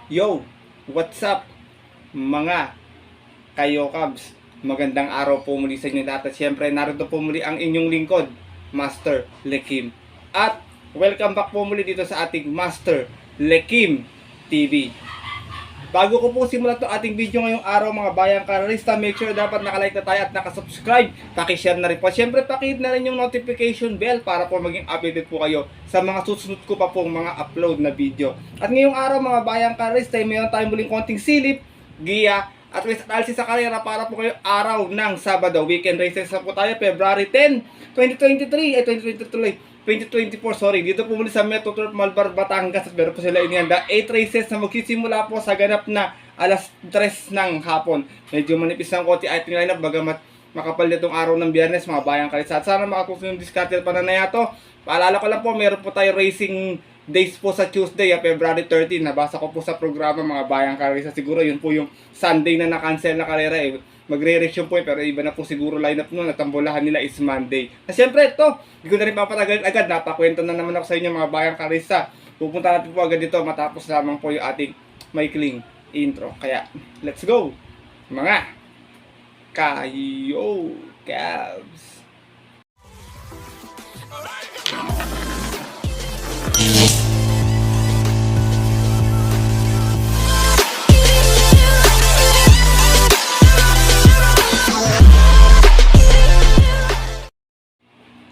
Yo, what's up mga kayo Cubs? Magandang araw po muli sa inyo lahat. At syempre narito po muli ang inyong lingkod, Master Lekim. At welcome back po muli dito sa ating Master Lekim TV. Bago ko po simulan itong ating video ngayong araw mga bayang karalista, make sure dapat nakalike na tayo at nakasubscribe. Pakishare na rin po. Siyempre pakihit na rin yung notification bell para po maging updated po kayo sa mga susunod ko pa pong mga upload na video. At ngayong araw mga bayang karalista, mayroon tayong muling konting silip, giya, at race analysis sa karera para po kayo araw ng Sabado. Weekend races na po tayo, February 10, 2024, sorry. Dito po muli sa Metro Turf Malbar, Batangas. At meron po sila inihanda 8 races na magsisimula po sa ganap na alas 3 ng hapon. Medyo manipis ng konti ating lineup bagamat makapal nitong araw ng Biyernes mga bayang kalisa. At sana makatusin yung discard pananaya to. Paalala ko lang po, meron po tayo racing days po sa Tuesday, February 13. Nabasa ko po sa programa mga bayang karera. Siguro yun po yung Sunday na na-cancel na karera Magre-race yun po pero iba na po siguro lineup nun. Natambolahan nila is Monday. Na siyempre ito, hindi ko na rin papatagalin agad. Napakwento na naman ako sa inyo mga bayang karera. Pupunta natin po agad dito matapos lamang po yung ating maikling intro. Kaya, let's go! Mga kayo Cavs!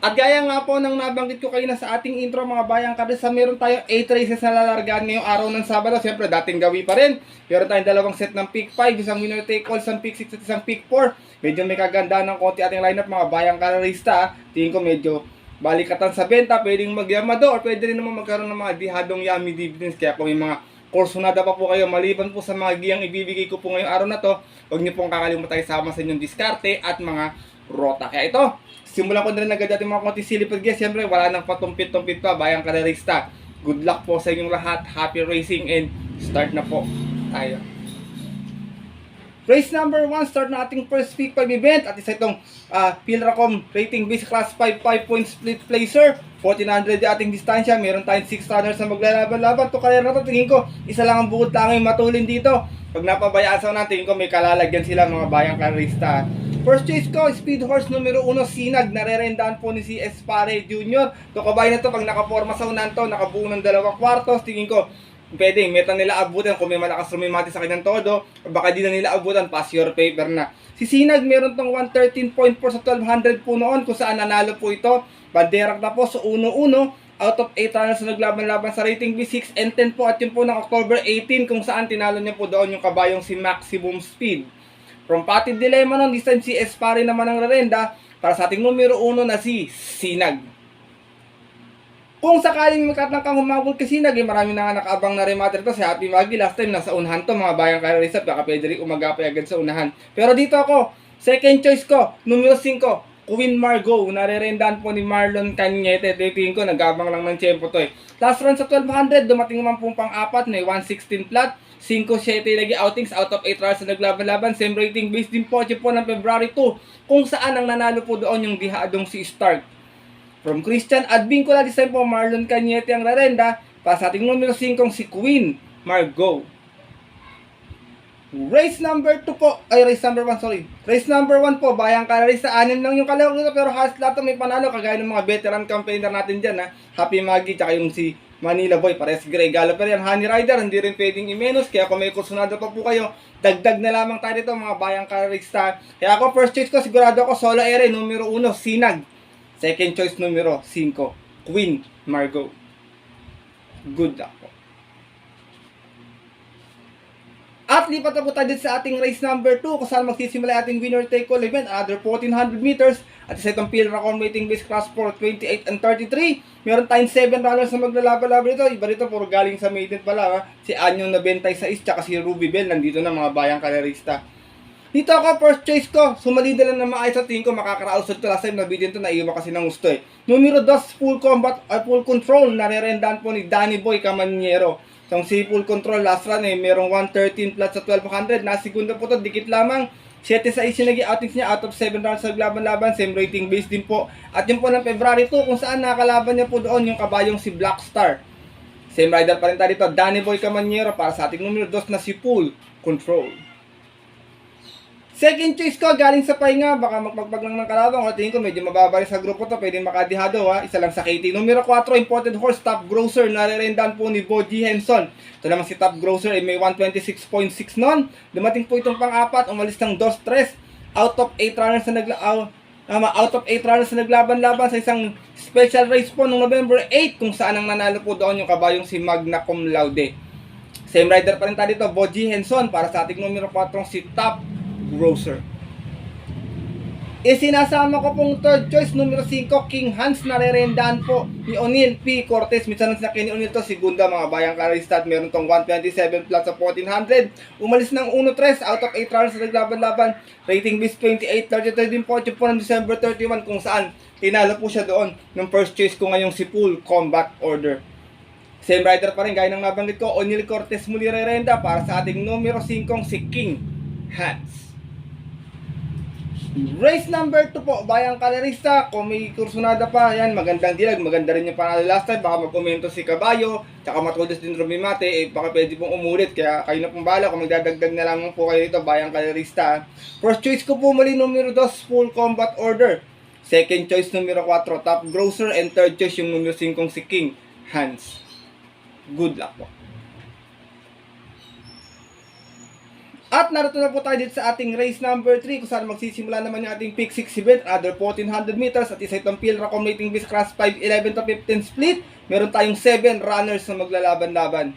At gaya nga po ng nabanggit ko kayo na sa ating intro mga bayang karisa, meron tayong 8 races na lalargaan ngayong araw ng Sabado. Siyempre dating gawi pa rin. Meron tayong dalawang set ng pick 5, isang winner take all, isang pick 6 at isang pick 4. Medyo may kaganda ng konti ating lineup mga bayang karista. Tingin ko medyo balikatan sa benta, pwedeng magyamado or pwede rin naman magkaroon ng mga dihadong yummy dividends. Kaya kung may mga kursunada pa po kayo maliban po sa mga giyang ibibigay ko po ngayong araw na to, huwag niyo pong kakalimutan isama sa inyong diskarte at mga rota. Kaya ito, simulan ko na rin agad ating mga konti silipad guys. Siyempre wala nang patumpit-tumpit pa bayang karerista. Good luck po sa inyong lahat. Happy racing and start na po tayo. Race number 1, start na ating first pick 5 event. At isa itong Pilracom rating base class 5 point split placer. 1400 yung ating distansya. Meron tayong 6 runners na maglalaban-laban. Ito karera na to, tingin ko isa lang ang bukod tanging matulin dito. Pag napabayaan sa unan, tingin ko may kalalagyan sila mga bayang karerista. First choice ko, speed horse numero 1, Sinag. Narerendaan po ni si Espare Jr. Ito kabay na to, pag nakaporma sa unan to, nakabuo ng 2 kwartos, tingin ko pwede, meta nila abutan kung may malakas rumimati sa kanyang todo, baka di na nila abutan, pass your paper na. Si Sinag meron tong 113.4 sa 1200 po noon, kung saan nanalo po ito. Banderak na po sa 1-1, out of 8 runners na naglaban-laban sa rating B6 and 10 po, at yun po ng October 18, kung saan tinalo niya po doon yung kabayong si Maximum Speed. From Patid Dilemma noon, this time si Espare naman ang rerenda para sa ating numero 1 na si Sinag. Kung sakaling magkatang kang humabol kasi marami na nga nakaabang na remater to. Si Happy Maggie last time nasa unahan to mga bayang karerisa, baka pwede rin umagapay agad sa unahan. Pero dito ako, second choice ko, numero 5, Queen Margot. Narerendaan po ni Marlon Cañete. Tingin ko nagabang lang ng tiyempo to Last run sa 1200, dumating naman pong pang-apat, may 116 flat, 5-7 lagi outings, out of 8 runs na naglaban-laban. Same rating based din po ng February 2, kung saan ang nanalo po doon yung dihadong si Stark. From Christian Advincula, this time po Marlon Cañete ang rerenda para sa ating numero 5 si Queen Margot. Race number 1 po, bayang karerista, 6 lang yung kalahok nito pero halos lahat may panalo kagaya ng mga veteran campaigner natin dyan Happy Maggie, tsaka yung si Manila Boy, pares Grey Galloper yan. Honey Rider, hindi rin pwedeng i-menos, kaya kung may kursunado pa po kayo, dagdag na lamang tayo dito mga bayang karerista. Kaya ako first choice ko, sigurado ako Solo Ere, numero 1, Sinag. Second choice numero 5, Queen Margot. Good luck po. At lipat na po tayo sa ating race number 2, kung saan magsisimula ating winner take all event, another 1400 meters. At isa itong Pilracom rating base class 4, 28 and 33. Meron tayong 7 runners na maglalaban-laban dito. Iba dito, puro galing sa maiden pala Si Anyong Nabentay sa East, tsaka si Ruby Bell, nandito na mga bayang karerista. Dito ako, first choice ko, sumalida lang na maayos sa tingin ko, makakarausod ito last time na video ito, naiiwa kasi ng gusto Numero 2, full control, narerendaan po ni Danny Boy Camaniero. So, si full control last run merong 113 plus sa 1200, na segunda po ito, dikit lamang. 7 sa isi naging outings niya, out of 7 rounds sa laban-laban, same rating base din po. At yun po ng February 2, kung saan nakalaban niya po doon yung kabayong si Black Star. Same rider pa rin tayo dito, Danny Boy Camanero para sa ating numero 2 na si Pool Control. Second choice ko, galing sa pahinga, baka magpagpag lang ng kalabang, o tingin ko medyo mababa rin sa grupo to, pwede makadihado ha, isa lang sa KT. Numero 4, imported horse, Top Grosser, nare-rendan po ni Boji Henson. Ito naman si Top Grosser, may 126.6 nun. Dumating po itong pang-apat, umalis ng 2-3, out of 8 runners na naglaban-laban sa isang special race po noong November 8, kung saan ang nanalo po doon yung kabayong si Magna Cum Laude. Same rider pa rin tayo dito, Boji Henson, para sa ating numero 4 si Top Grosser. Isinasama ko pong third choice, numero 5, King Hans, nare-rendahan po ni O'Neil P. Cortez. Minsan lang sinakyan ni O'Neil to, segunda mga bayang karistat. Meron tong 127 plus sa 1400. Umalis ng 1-3, out of 8 runners na naglaban-laban. Rating base 28, 33 din po ng December 31, kung saan tinalo po siya doon ng first choice ko ngayong si Pool Combat Order. Same rider pa rin, gaya ng nabanggit ko, O'Neil Cortez muli re-renda para sa ating numero 5, si King Hans. Race number 2 po, bayang kalerista, kung may kursunada pa, yan, magandang dilag, maganda rin yung panalo last time, baka magkomento si Caballo, tsaka matulis din Rumimate, baka pwede pong umulit, kaya kayo na pong bahala, kung magdadagdag na lang po kayo dito, bayang kalerista. First choice ko po muli, numero 2, Full Combat Order. Second choice, numero 4, Top Grosser, and third choice, yung numero 5, si King Hans. Good luck po. At narito na po tayo dito sa ating race number 3, kung saan magsisimula naman yung ating pick 6 event, other 1400 meters, at isa itong Pilracom rating base class 5, 11 to 15 split. Meron tayong 7 runners na maglalaban-laban.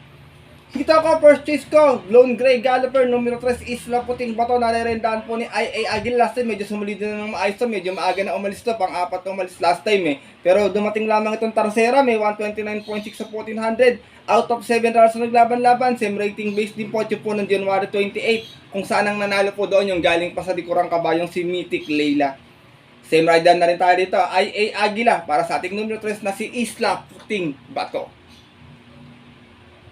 Dito ako, first choice ko, Lone Grey Galloper, numero 3, Isla Puting Bato, nare-rendahan po ni I.A. Agil. Last time, medyo sumulid na ng maayos to, medyo maaga na umalis to, pang-apat na umalis last time Pero dumating lamang itong Tarsera, may 129.6 sa 1400, out of 7 runners na naglaban-laban, same rating base din po ng January 28, kung saan ang nanalo po doon yung galing pa sa likurang kabayong si Mythic Leila. Same rider na rin tayo dito, I.A. Aguila, para sa ating numero 3 na si Isla Puting Bato.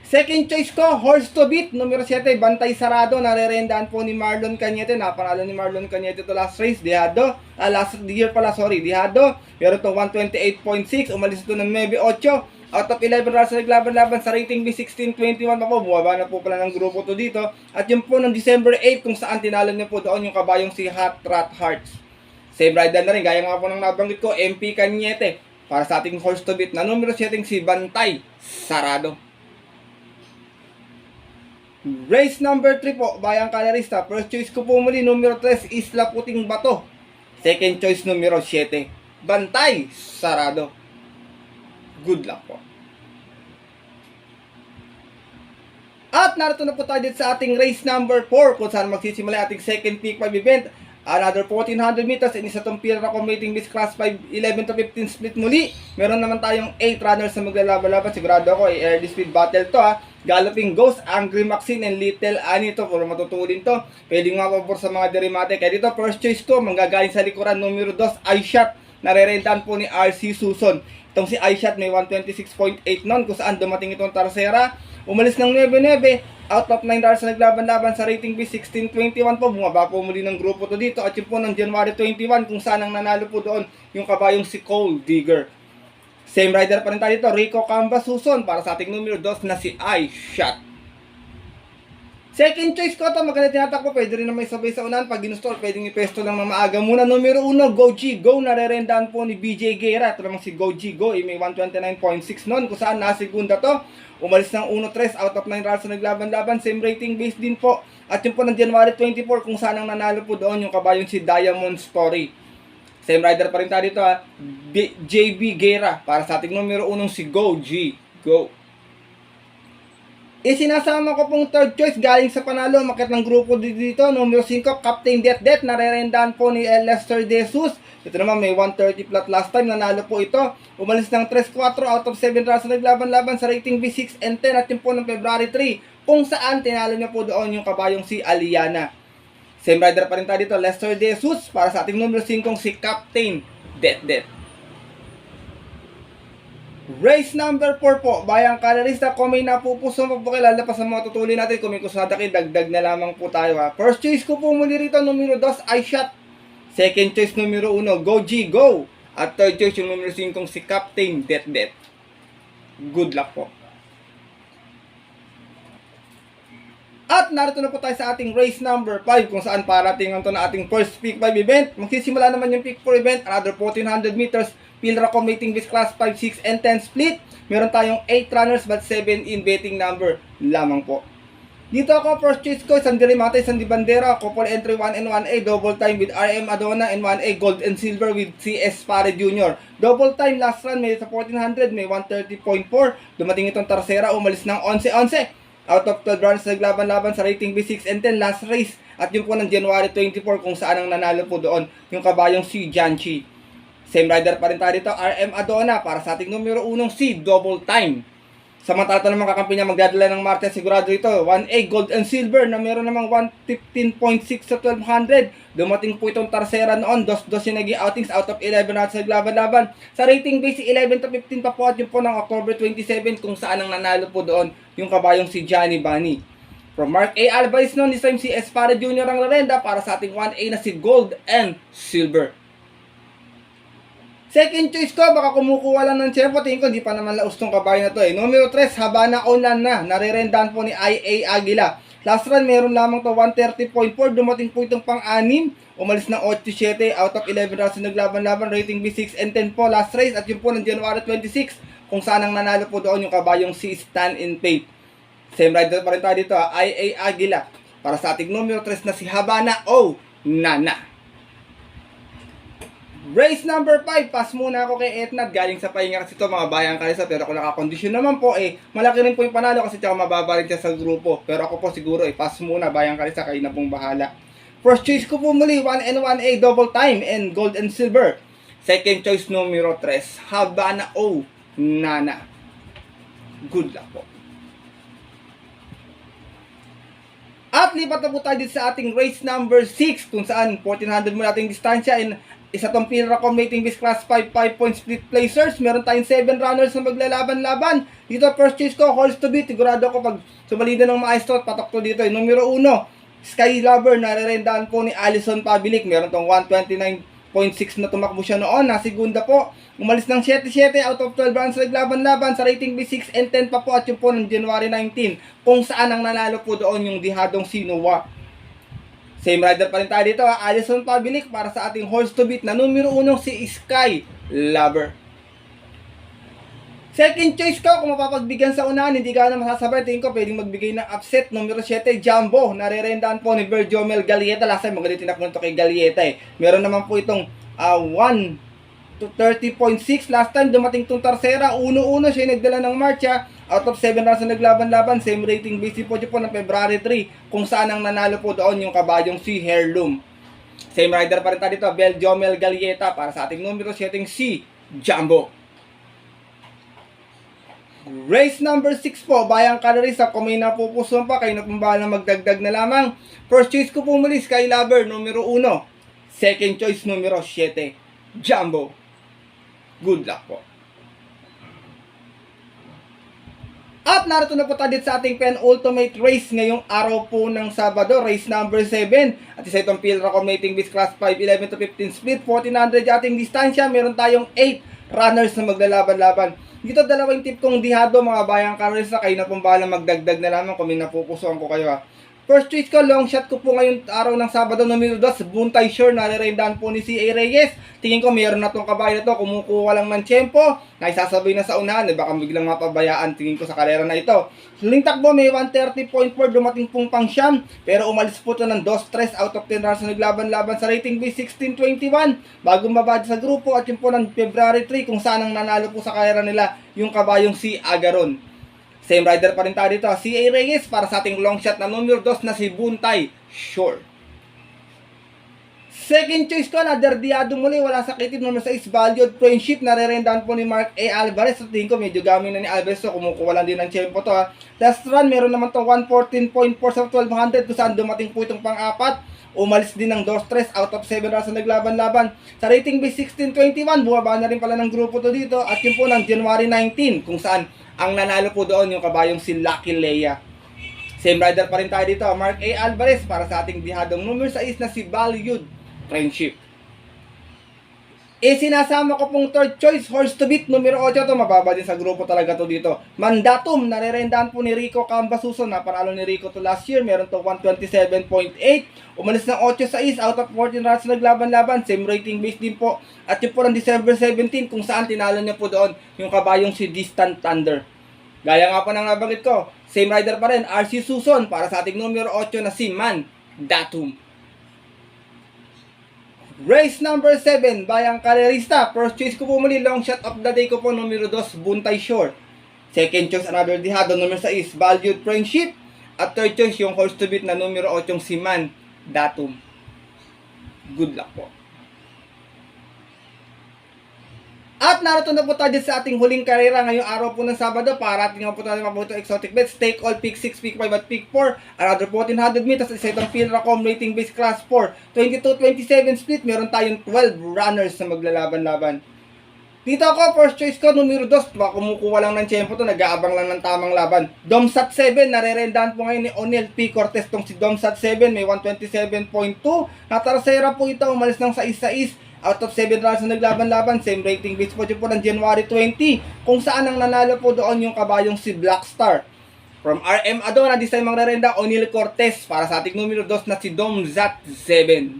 Second choice ko, Horse to Beat, numero 7, Bantay Sarado, nare-rendahan po ni Marlon Cañete. Napanalo ni Marlon Cañete to last race, dihado. Last year pala, sorry, dihado. Meron to 128.6, umalis ito ng 9.8. Out of 11 runners na naglaban-laban sa rating B16-21 pa po. Bumaba na po pala ng grupo to dito. At yun po ng December 8, kung saan tinalo niya po doon yung kabayong si Hot Rat Hearts. Same rider na rin, gaya nga po ng nabanggit ko, MP Cañete, para sa ating Horse to Beat na numero 7, si Bantay Sarado. Race number 3 po, bayang kalerista. First choice ko po muli, numero 3, Isla Puting Bato. Second choice, numero 7, Bantay Sarado. Good luck po. At narito na po tayo dito sa ating race number 4, kung saan magsisimula ating second peak 5 event. Another 1400 meters, and isa itong Pilracom rating base class 5, 11 to 15 split muli. Meron naman tayong 8 runners na maglalaban-laban. Sigurado ako, early speed battle to Galloping Ghost, Angry Maxine, and Little Annie to. Puro matutulin to. Pwede nga pabor sa mga derimate. Kaya dito, first choice ko, manggagaling sa likuran, numero 2, iShot. Nare-rentan po ni RC Suson. Itong si iShot may 126.8 nun, kung saan dumating itong Tarsera. Umalis ng 9-9, out of 9 runners na naglaban-laban sa rating B16-21 po. Bumaba po muli ng grupo to dito. At yun po ng January 21, kung saan ang nanalo po doon yung kabayong si Cole Digger. Same rider pa rin tayo dito, Rico Camba Suson, para sa ating numero 2 na si iShot. Second choice ko ito, maganda tinatakbo, pwede rin na may sabay sa unahan. Pag ginusto, pwedeng ipesto lang na maaga muna. Numero 1, Go G Go, nare-rendahan po ni BJ Guerra. Ito naman si Go G Go, may 129.6 nun, kung saan nasigunda to. Umalis ng 1-3, out of 9 runners na naglaban-laban, same rating base din po. At yun po ng January 24, kung saan ang nanalo po doon yung kabayon si Diamond Story. Same rider pa rin tayo dito JB Guerra, para sa ating numero 1 si Go G Go. Isinasama ko pong third choice, galing sa panalo, makit ng grupo dito, numero 5, Captain Det, nare-rendahan po ni Lester De Jesus. Ito naman may 130 flat last time, nanalo po ito. Umalis ng 3-4, out of 7 runs na naglaban-laban sa rating B6 and 10, at yun po ng February 3, kung saan tinalo niya po doon yung kabayong si Aliana. Same rider pa rin tayo dito, Lester De Jesus, para sa ating numero 5, si Captain Det. Race number 4 po, bayang kalerista, kung may napupuso magpakilala pa sa mga tutuloy natin, kung may kusada kayo, dagdag na lamang po tayo First choice ko po muli rito, numero 2, iShot. Second choice, numero 1, Go G Go. At third choice, yung numero 5, si Captain Det. Good luck po. At narito na po tayo sa ating race number 5 kung saan parating ito na ating first Peak 5 event. Magsisimula naman yung Peak 4 event, another 1400 meters, Pilracom Mating Beast Class 5, 6, and 10 split. Meron tayong 8 runners but 7 in betting number lamang po. Dito ako, first choice ko, isang Dirimata, isang Di Bandera, couple entry 1 and 1A, double time with RM Adona and 1A gold and silver with CS Pare Jr. Double time, last run, may sa 1400, may 130.4. Dumating itong Tarsera, umalis ng 11-11. Out of 12 runs, naglaban-laban sa rating B6 and 10 last race. At yun po ng January 24 kung saan ang nanalo po doon, yung kabayong si Janchi. Same rider pa rin tayo dito, RM Adona, para sa ating numero 1 si double time. Samantala ito naman kakampi niya magdadala ng Marte, sigurado ito, 1A gold and silver na meron namang 115.6 sa 1200. Dumating po itong Tarsera noon, 2-2 yung naging outings, out of 11 runs naglaban-laban. Sa rating base, 11 to 15 pa po at yun po ng October 27 kung saan ang nanalo po doon yung kabayong si Johnny Bunny. From Mark A. Alvarez noon, this time si Espara Jr. ang larenda para sa ating 1A na si gold and silver. Second choice ko, baka kumukuha lang ng tiyempo. Tingin ko, hindi pa naman laos tong kabayo na to eh. Numero 3, Habana Onlan na. Nare-rendahan po ni IA Aguila. Last run, meron lamang to 130.4. Dumating po itong pang-6. Umalis ng 8-7. Out of 11 runs naglaban-laban. Rating B6 and 10 po last race. At yun po ng January 26. Kung saan ang nanalo po doon yung kabayong si Stan in Faith. Same rider pa rin tayo dito. IA Aguila. Para sa ating numero 3 na si Habana O. Nana. Race number 5, pass muna ako kay Etnat. Galing sa pahinga kasi ito mga bayang kalisa. Pero kung nakakondisyon naman po malaki rin po yung panalo kasi tsaka mababa rin siya sa grupo. Pero ako po siguro pass muna bayang kalisa, kayo na pong bahala. First choice ko po muli, 1 and 1A double time and gold and silver. Second choice numero 3, Habana O Nana. Good luck po. At lipat na po tayo dito sa ating race number 6 kung saan 1400 mo nating distansya and isa tong Pilracom Mating Beast Class 5 5-point split placers. Meron tayong 7 runners na maglalaban-laban. Dito first choice ko, horse to beat. Sigurado ko pag sumalida ng maestro at patok to dito. Numero 1, Sky Lover, nare-rendahan po ni Alison Pabilik. Meron tong 129.6 na tumakbo siya noon. Nasigunda po. Umalis ng 7-7 out of 12 runs naglaban-laban sa rating B6 and 10 pa po at yun po ng January 19 kung saan ang nanalo po doon yung dihadong Sinuwa. Same rider pa rin tayo dito, Alison Pabilik para sa ating horse to beat na numero 1 si Sky Lover. Second choice ko, kung mapapagbigyan sa unahan, hindi ka na masasabay, tingin ko pwedeng magbigay ng upset. Numero 7, Jumbo, nare-rendahan po ni Virgomel Galieta. Last time magalitin ako nito kay Galieta Meron naman po itong 1 to 30.6. Last time dumating itong Tarsera, 1-1 siya nagdala ng marcha. Out of 7 runs na naglaban-laban, same rating base po ng February 3 kung saan ang nanalo po doon yung kabayong si Heirloom. Same rider pa rin tayo dito, Virgomel Galieta para sa ating numero 7 si Jumbo. Race number 6 po, Bayang Kalarisa. Kung may napupusuan pa, kayo na pumbalang magdagdag na lamang. First choice ko po muli, Sky Lover, numero 1. Second choice, numero 7, Jumbo. Good luck po. At narito na po tayo sa ating penultimate race ngayong araw po ng Sabado, race number 7. At isa itong Pilracom Mating Beast Class 5, 11 to 15 split, 1400 ating distansya. Meron tayong 8 runners na maglalaban-laban. Dito dalawang tip kong dihado mga bayang karesa, kayo na pong bahala magdagdag na lamang kung may napupusuan ko kayo First choice ko, long shot ko po ngayon araw ng Sabado numero 2, Buntay Shore, nare-rendahan po ni C.A. Reyes. Tingin ko mayroon na tong kabayo na to, kumukuha lang ng tiyempo, na isasabay na sa unahan, baka biglang mapabayaan tingin ko sa karera na ito. Huling takbo may 130.4, dumating pong pang siyam, pero umalis po ito ng 2-3 out of 10 runs na naglaban-laban sa rating base 16-21, bago mabad sa grupo at yun po ng February 3 kung saan ang nanalo po sa karera nila yung kabayong si Agaron. Same rider pa rin tayo dito, C.A. Reyes para sa ating long shot na numero 2 na si Buntay Shore. Second choice ko, naderdiado muli, wala sakitin, numero 6, Valued Friendship, nare-rendahan po ni Mark A. Alvarez. At tingin ko, medyo gaming na ni Alvarez, so kumukuha lang din ng tiyempo to Last run, meron naman to 114.4 sa 1200, kung saan dumating po itong pang-apat. Umalis din ng 2-3 out of 7 runs na naglaban-laban. Sa rating base 16-21, bumaba na rin pala ng grupo to dito. At yun po ng January 19, kung saan ang nanalo po doon yung kabayong si Lucky Leia. Same rider pa rin tayo dito, Mark A. Alvarez para sa ating dihadong numero 6 na si Valued Friendship. Sinasama ko pong third choice, horse to beat, numero 8 to, mababa din sa grupo talaga to dito. Mandatum, nare-rendahan po ni Rico Cambasuso, napanalo ni Rico to last year, meron to 127.8, umalis ng 8 sa is, out of 14 runs naglaban-laban, same rating base din po. At yun po ng December 17, kung saan tinalo niya po doon yung kabayong si Distant Thunder. Gaya nga po ng nabanggit ko, same rider pa rin, RC Suson, para sa ating numero 8 na si Mandatum. Race number 7, Bayang Karerista. First choice ko po muli, long shot of the day ko po, numero 2, Buntay Shore. Second choice, another dihado, numero 6, Valued Friendship. At third choice, yung horse to beat na numero 8, si Mandatum. Good luck po. At narito na po tayo sa ating huling karera ngayong araw po ng Sabado. Parating nga po tayo mabuto exotic bets. Take all, pick 6, pick 5 at pick 4. Another 1400 meters. Isa itong Philracom rating base class 4. 22-27 split. Meron tayong 12 runners na maglalaban-laban. Dito ako, first choice ko, numero 2. Kumukuha lang ng tiyempo to. Nag-aabang lang ng tamang laban. Domsat 7. Nare-rendahan po ngayon ni Onel P. Cortez tong si Domsat 7. May 127.2. Natarasera po ito. Umalis ng 6-6. Out of 7 runs na naglaban-laban, same rating base po dyan po ng January 20, kung saan ang nanalo po doon yung kabayong si Black Star. From RM Adona, this time ang rerenda, O'Neal Cortez, para sa ating numero 2 na si Domzat 7.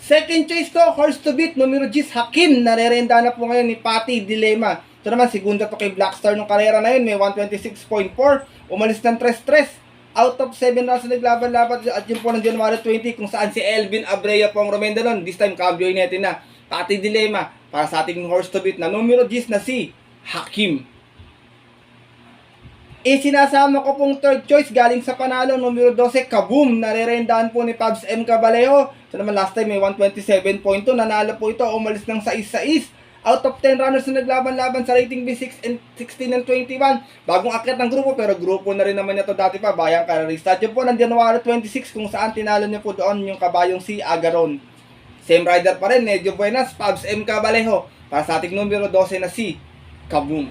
Second choice ko, horse to beat, numero 10, Hakim, narerenda na po ngayon ni Patty Dilema. Ito naman, segunda to kay Black Star nung karera na yun, may 126.4, umalis ng 3-3. Out of 7 runs na naglaban-laban at yun po ng January 20, kung saan si Elvin Abreu po ang rumendalon. This time, cambio natin na Patty Dilema para sa ating horse to beat na numero 10 na si Hakim. Sinasama ko pong third choice galing sa panalo, numero 12, Kaboom. Nare-rendahan po ni Pabs M. Cabalejo. So naman last time may 127.2. Nanalo po ito, umalis ng 6-6. Out of 10 runners na naglaban-laban sa rating B6 and 16 and 21. Bagong akyat ng grupo, pero grupo na rin naman ito dati pa, Bayang Karerista. Diyan po ng January 26, kung saan tinalo niya po doon yung kabayong si Agaron. Same rider pa rin, medyo buenas, Pabs M. Cabalejo. Para sa ating numero 12 na si Kaboom.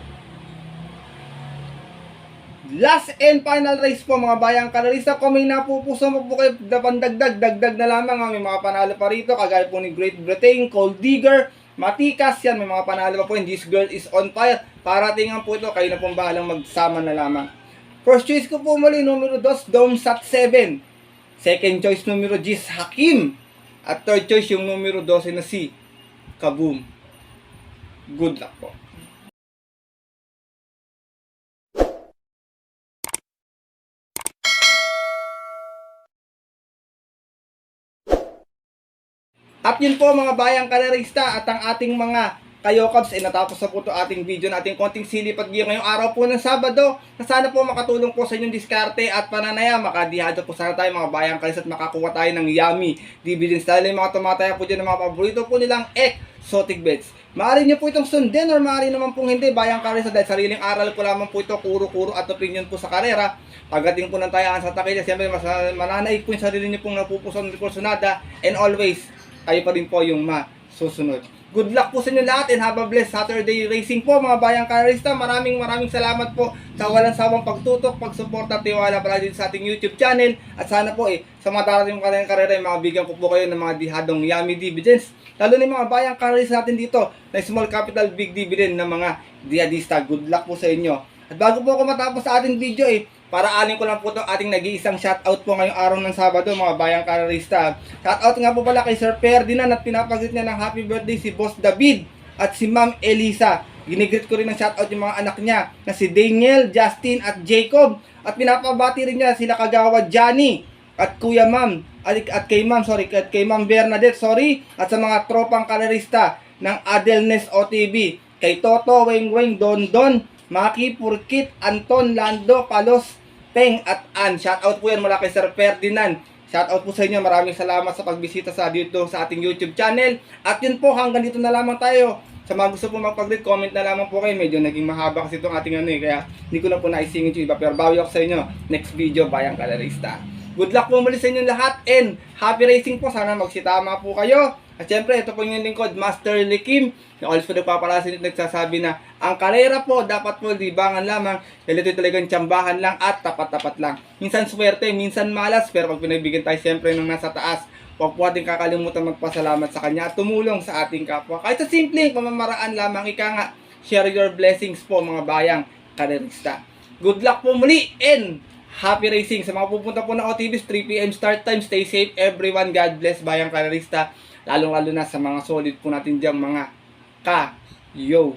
Last and final race po mga Bayang Karerista. Kung may napupuso mo po kayo, dagdag na lamang. May mga panalo pa rito, kagaya po ni Great Britain, Cold Digger, Matikas, yan, may mga panalo pa po. And this girl is on fire. Paratingan po ito, kayo na pong bahalang magsama na lamang. First choice ko po muli, numero 2, Domsat 7. Second choice, numero 10, Hakim. At third choice, yung numero 12 na si Kaboom. Good luck po. At yun po mga Bayang Karerista, at ang ating mga kayokabs, natapos na po ito ating video natin konting silip at giyo ngayong araw po ng Sabado, na sana po makatulong po sa inyong diskarte at pananaya. Makadihado po sana tayo mga Bayang Karerista at makakuha tayo ng yummy dividends dahil yung mga tumataya po dyan ng mga paborito po nilang exotic bets. Maaari nyo po itong sundin or maaari naman pong hindi, Bayang Karerista, dahil sariling aral ko lamang po ito, kuro-kuro at opinion po sa karera. Pagdating po ng tayaan sa takilya, siyempre mas mananaig po yung sarili nyo pong napupusan ng kursunada, and always kayo pa rin po yung masusunod. Good luck po sa inyo lahat and have a blessed Saturday racing po mga Bayang Karerista. Maraming salamat po sa walang sawang pagtutok, pagsuporta at tiwala pala dito sa ating YouTube channel. At sana po sa mga darating kanilang karera, mabigyan ko po kayo ng mga dihadong yummy dividends. Lalo na mga Bayang Karerista natin dito na small capital big dividend ng mga dihadista. Good luck po sa inyo. At bago po ako matapos sa ating video para-alin ko lang po itong ating nag-iisang shoutout po ngayong araw ng Sabado mga Bayang Karerista. Shoutout nga po pala kay Sir Ferdinand at pinapagit niya ng happy birthday si Boss David at si Ma'am Elisa. Ginigreet ko rin ng shoutout yung mga anak niya na si Daniel, Justin at Jacob. At pinapabati rin niya sila Kagawa Johnny at Kuya Ma'am at kay Ma'am Bernadette, at sa mga tropang Karerista ng Adelnes OTV, kay Toto, Weng, Don, Maki, Purkit, Anton, Lando, Palos, Peng at Ann. Shoutout po yan mula kay Sir Ferdinand. Shoutout po sa inyo. Maraming salamat sa pagbisita sa ating YouTube channel. At yun po, hanggang dito na lamang tayo. Sa mga gusto po magpag-rate, comment na lamang po kayo. Medyo naging mahaba kasi itong ating kaya hindi ko na po naisingin yung iba. Pero bawi ako sa inyo. Next video, Bayang Karerista. Good luck po muli sa inyo lahat and happy racing po. Sana magsitama po kayo. At syempre, ito po yung lingkod, Master Likim. Yung always po nagpapalasin at nagsasabi na ang karera po, dapat po libangan lamang. Dahil ito talagang tsambahan lang at tapat-tapat lang. Minsan swerte, minsan malas, pero pag pinagbigyan tayo syempre ng nasa taas, huwag po natin kakalimutan magpasalamat sa kanya at tumulong sa ating kapwa. Kahit sa simpleng pamamaraan lamang, ika nga, share your blessings po mga bayang karerista. Good luck po muli and happy racing sa mga pupunta po na OTVs, 3 PM start time. Stay safe everyone. God bless bayang karerista. Lalong-lalo na sa mga solid po natin diyang mga ka-yo.